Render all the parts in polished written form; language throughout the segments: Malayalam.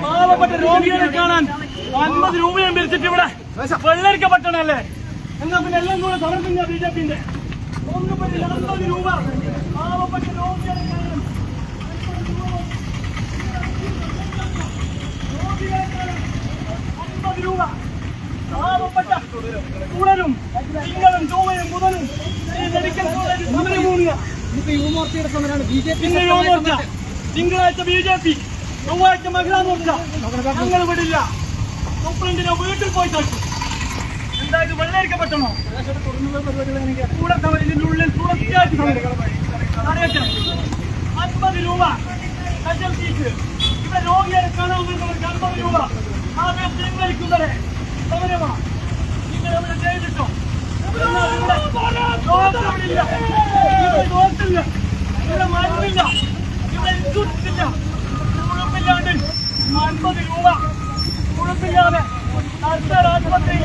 പാവപ്പെട്ട രോഗികളെ കാണാൻ 50 രൂപയും പിരിച്ചിട്ട് ഇവിടെ വെള്ളരിക്കപ്പെട്ടണല്ലേ. എന്നാ പിന്നെ എല്ലാം കൂടെ സമർപ്പിച്ച ബിജെപിന്റെ 50 രൂപ പാവപ്പെട്ട രോഗികളെ കാണാൻ 50 രൂപ പാവപ്പെട്ട തുടരും തിങ്കളും ചൊവ്വയും ബുധനും ഈ മെഡിക്കൽ കോളേജ് സമരം മൂന്നുക. ഇന്ന് യുവമോർച്ച, തിങ്കളാഴ്ച ബിജെപി, ചൊവ്വാഴ്ച മഹിളാ മോർച്ച. ഞങ്ങൾ വിടില്ല. സൂപ്രണ്ടിനെ വീട്ടിൽ പോയി തട്ടു. എന്തായാലും വെള്ളരിക്കപ്പെട്ടണോ? കൂടെ സമരം ഇതിന്റെ ഉള്ളിൽ തുടർച്ചയായിട്ട് അറിയട്ടെ. 50 രൂപ സ്പെഷ്യൽ ഫീസ്. ഇവിടെ രോഗികളെ കാണാൻ വരുന്നവർക്ക് 50 രൂപ. ആദ്യം പിൻവലിക്കുന്നവരെ സമരമാ. നിങ്ങൾ ഇവിടെ ചെയ്തിട്ടോ? ഇവിടെ ഡോക്ടറില്ല, ഇവിടെ മരുന്നില്ല, ഇവിടെ ഇൻഷുറൻസ് ഇല്ല. ഉഴപ്പില്ലാണ്ട് 50 രൂപ ഉഴപ്പില്ലാതെ സർക്കാർ ആശുപത്രിയിൽ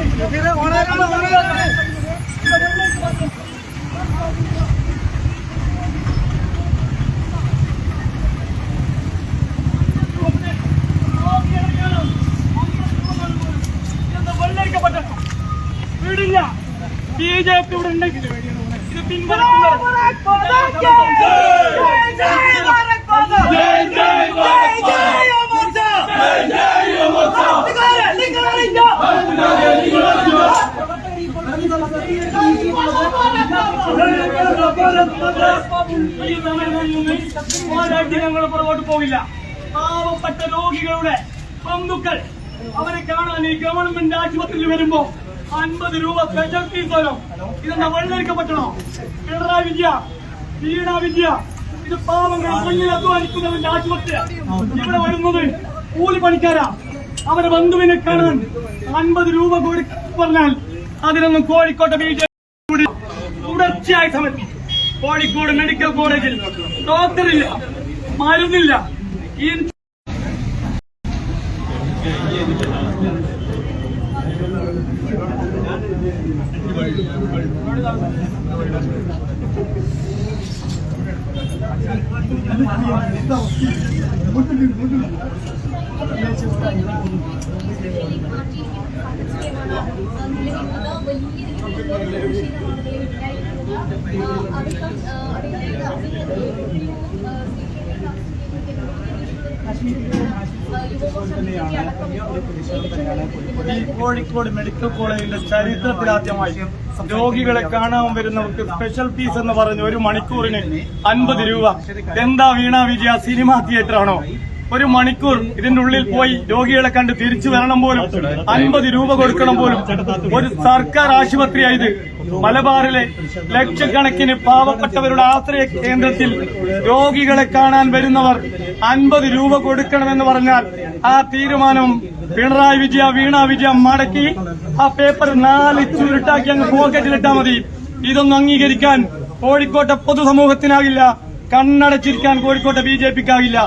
വെള്ളരിക്കപ്പെട്ട വീടില്ല. ബിജെപി ഇവിടെ ഉണ്ടെങ്കിൽ ഇത് പിൻവലിക്കുന്നത്. ഞങ്ങൾ പുറകോട്ട് പോകില്ല. പാവപ്പെട്ട രോഗികളുടെ ബന്ധുക്കൾ അവരെ കാണാൻ ഈ ഗവൺമെന്റ് ആശുപത്രിയിൽ വരുമ്പോ 50 രൂപ സ്പെഷ്യൽ ഫീസ് വരും. ഇതെന്താ വെള്ളരിക്കപ്പെട്ടണോ? പിണറായി വിജയ, വീണ വിജയ, ഇത് പാവങ്ങൾ മുന്നിൽ അധ്വാനിക്കുന്നവന്റെ ആശുപത്രി. ഇവിടെ വരുന്നത് കൂലി പണിക്കാരാ. അവരെ ബന്ധുവിനെ കാണാൻ 50 രൂപ കൂടി പറഞ്ഞാൽ അതിനൊന്നും കോഴിക്കോട്ടെ ബിജെപി തുടർച്ചയായി സമരം. കോഴിക്കോട് മെഡിക്കൽ കോളേജിൽ ഡോക്ടറില്ല, മരുന്നില്ല. ഈ കോഴിക്കോട് മെഡിക്കൽ കോളേജിന്റെ ചരിത്രത്തിലാദ്യമായി രോഗികളെ കാണാൻ വരുന്നവർക്ക് സ്പെഷ്യൽ ഫീസ് എന്ന് പറഞ്ഞ് 1 മണിക്കൂറിന് 50 രൂപ. എന്താ വീണ വിജയ സിനിമാ തിയേറ്റർ ആണോ? 1 മണിക്കൂർ ഇതിന്റെ ഉള്ളിൽ പോയി രോഗികളെ കണ്ട് തിരിച്ചു വരണം പോലും 50 രൂപ കൊടുക്കണം പോലും. ഒരു സർക്കാർ ആശുപത്രിയായത്. മലബാറിലെ ലക്ഷക്കണക്കിന് പാവപ്പെട്ടവരുടെ ആശ്രയ കേന്ദ്രത്തിൽ രോഗികളെ കാണാൻ വരുന്നവർ 50 രൂപ കൊടുക്കണമെന്ന് പറഞ്ഞാൽ ആ തീരുമാനം പിണറായി വിജയ, വീണ വിജയ മടക്കി ആ പേപ്പർ 4 ചുരുട്ടാക്കി അങ്ങ് പോക്കറ്റിലിട്ടാ മതി. ഇതൊന്നും അംഗീകരിക്കാൻ കോഴിക്കോട്ടെ പൊതുസമൂഹത്തിനാകില്ല. കണ്ണടച്ചിരിക്കാൻ കോഴിക്കോട്ടെ ബിജെപിക്കാകില്ല.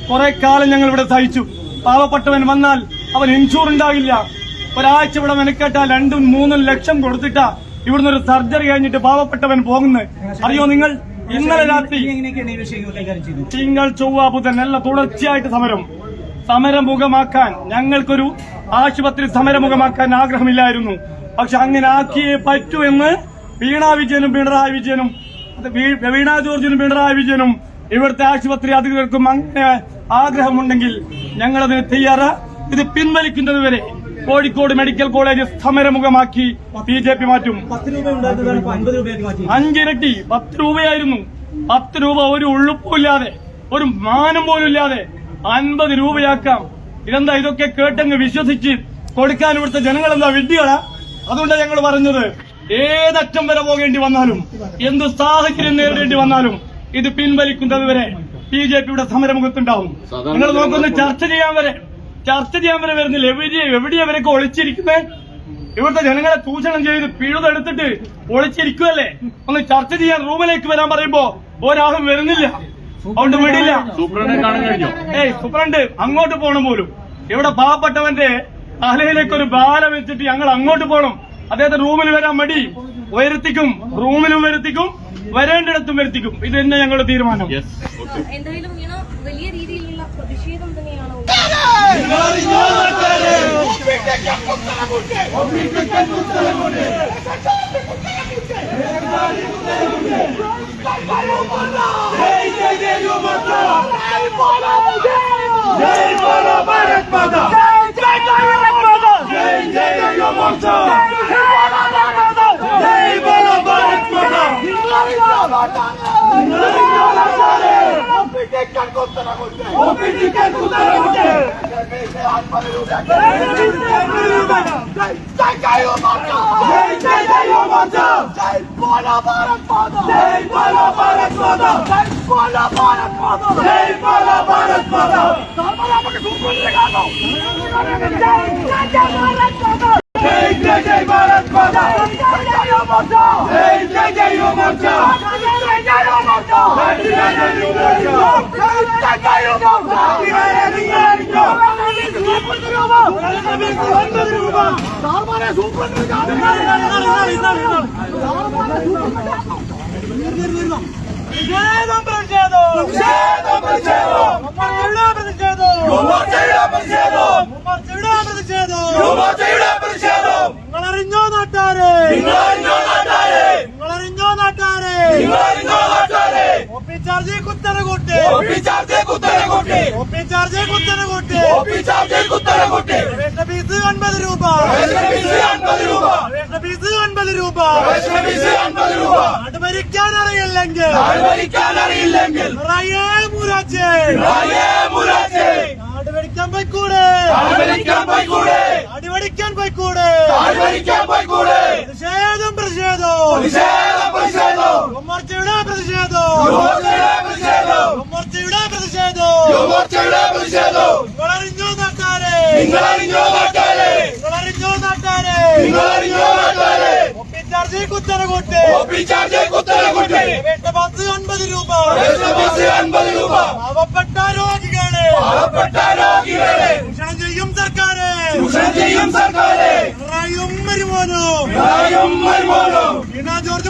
കുറെ കാലം ഞങ്ങൾ ഇവിടെ സഹിച്ചു. പാവപ്പെട്ടവൻ വന്നാൽ അവൻ ഇൻഷൂർ ഉണ്ടാകില്ല. ഒരാഴ്ച ഇവിടെ മെനക്കെട്ടാൽ 2-3 ലക്ഷം കൊടുത്തിട്ടാ ഇവിടുന്ന് ഒരു സർജറി കഴിഞ്ഞിട്ട് പാവപ്പെട്ടവൻ പോകുന്നത്. അറിയോ നിങ്ങൾ? ഇന്നലെ രാത്രി തിങ്കൾ, ചൊവ്വ, ബുധൻ എല്ലാം തുടർച്ചയായിട്ട് സമരമുഖമാക്കാൻ ഞങ്ങൾക്കൊരു ആശുപത്രി സമരമുഖമാക്കാൻ ആഗ്രഹമില്ലായിരുന്നു. പക്ഷെ അങ്ങനെ ആക്കിയേ പറ്റൂ എന്ന് വീണ ജോർജിനും പിണറായി വിജയനും ഇവിടുത്തെ ആശുപത്രി അധികൃതർക്കും അങ്ങനെ ആഗ്രഹമുണ്ടെങ്കിൽ ഞങ്ങളതിന് തയ്യാറാ. ഇത് പിൻവലിക്കുന്നതുവരെ കോഴിക്കോട് മെഡിക്കൽ കോളേജ് സമരമുഖമാക്കി ബിജെപി മാറ്റും. 5 ഇരട്ടി 10 രൂപയായിരുന്നു. 10 രൂപ ഒരു ഉള്ളുപ്പില്ലാതെ, ഒരു മാനം പോലും ഇല്ലാതെ 50 രൂപയാക്കാം. ഇതെന്താ? ഇതൊക്കെ കേട്ടങ്ങ് വിശ്വസിച്ച് കൊടുക്കാൻ ഇവിടുത്തെ ജനങ്ങളെന്താ വിഡ്ഢികളാ? അതുകൊണ്ടാണ് ഞങ്ങൾ പറഞ്ഞത്, ഏതറ്റം വരെ പോകേണ്ടി വന്നാലും, എന്തു സാഹചര്യം നേരിടേണ്ടി വന്നാലും ഇത് പിൻവലിക്കുന്നതുവരെ ബിജെപിയുടെ സമരമുഖത്തുണ്ടാവും. നിങ്ങൾ നോക്കൊന്ന് ചർച്ച ചെയ്യാൻ വരെ വരുന്നില്ല. എവിടെയാ അവരൊക്കെ ഒളിച്ചിരിക്കുന്നത്? ഇവിടുത്തെ ജനങ്ങളെ ചൂഷണം ചെയ്ത് പിഴുതെടുത്തിട്ട് ഒളിച്ചിരിക്കുവല്ലേ? ഒന്ന് ചർച്ച ചെയ്യാൻ റൂമിലേക്ക് വരാൻ പറയുമ്പോ ഒരാളും വരുന്നില്ല, അതുകൊണ്ട് വിടില്ല. സൂപ്രണ്ടെ കാണാൻ കഴിഞ്ഞോ? സൂപ്രണ്ട് അങ്ങോട്ട് പോകണം പോലും. ഇവിടെ പാവപ്പെട്ടവന്റെ തലയിലേക്ക് ഒരു ബാല വെച്ചിട്ട് ഞങ്ങൾ അങ്ങോട്ട് പോകണം. അദ്ദേഹത്തെ റൂമിൽ വരാൻ മടി, വരുത്തിക്കും, റൂമിലും വരുത്തിക്കും, വരേണ്ടിടത്തും വരുത്തിക്കും. ഇത് തന്നെ ഞങ്ങളുടെ തീരുമാനം. എന്തായാലും വലിയ രീതിയിലുള്ള പ്രതിഷേധം തന്നെയാണ്. നിങ്ങളറിഞ്ഞോ നാട്ടാരെ, നിങ്ങളറിഞ്ഞോ നാട്ടാരെ, ചാർജ് കുത്തനകൂട്ട്, ഫീസ് 50 രൂപ, ഫീസ് 50 രൂപ. നാട് ഭരിക്കാൻ അറിയില്ലെങ്കിൽ നാട് ഭരിക്കാൻ പോയിക്കൂടെ, അടിപടിക്കാൻ പോയിക്കൂടെ. പ്രതിഷേധം മോർച്ചയുടെ പ്രതിഷേധം, മോർച്ചയുടെ പ്രതിഷേധം. നിങ്ങളറിഞ്ഞോ നാട്ടാരെ, നിങ്ങളറിഞ്ഞോ നാട്ടാരെ, ചാർജ് കുത്തനകൂട്ട്, ബസ് 50 രൂപ. പാവപ്പെട്ട രോഗികളെ ചൂഷണം ചെയ്യും സർക്കാരെ, ജോർജ്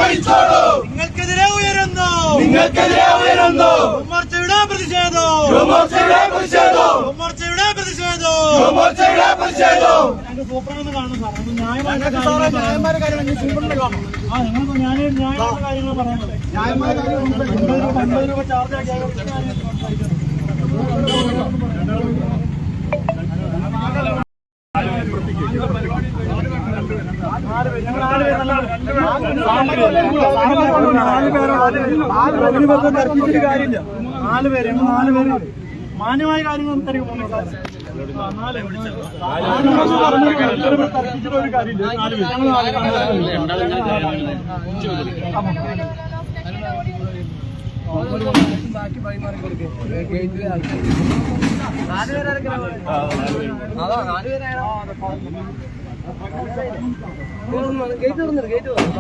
പഠിച്ചോളൂ, നിങ്ങൾക്കെതിരെ ഉയരുന്നു മോർച്ചയുടെ പ്രതിഷേധം, മോർച്ചയുടെ പ്രതിഷേധം. സൂപ്രണ്ട് കാണും സാർ, ന്യായമായ കാര്യങ്ങൾ സൂപ്രണ്ട് കാണും. ഞാൻ ന്യായമായ കാര്യങ്ങൾ പറയുന്നത്, 50 രൂപ ചാർജ് ആക്കിയാൽ മാന്യമായ കാര്യങ്ങൾ തർക്കിച്ചിട്ട് ഒരു കാര്യമില്ല. ബാക്കി പൈമാറി കൊടുക്കും. ഗേറ്റ് തുറന്നിട്ട് ഗേറ്റ് തുറന്നു.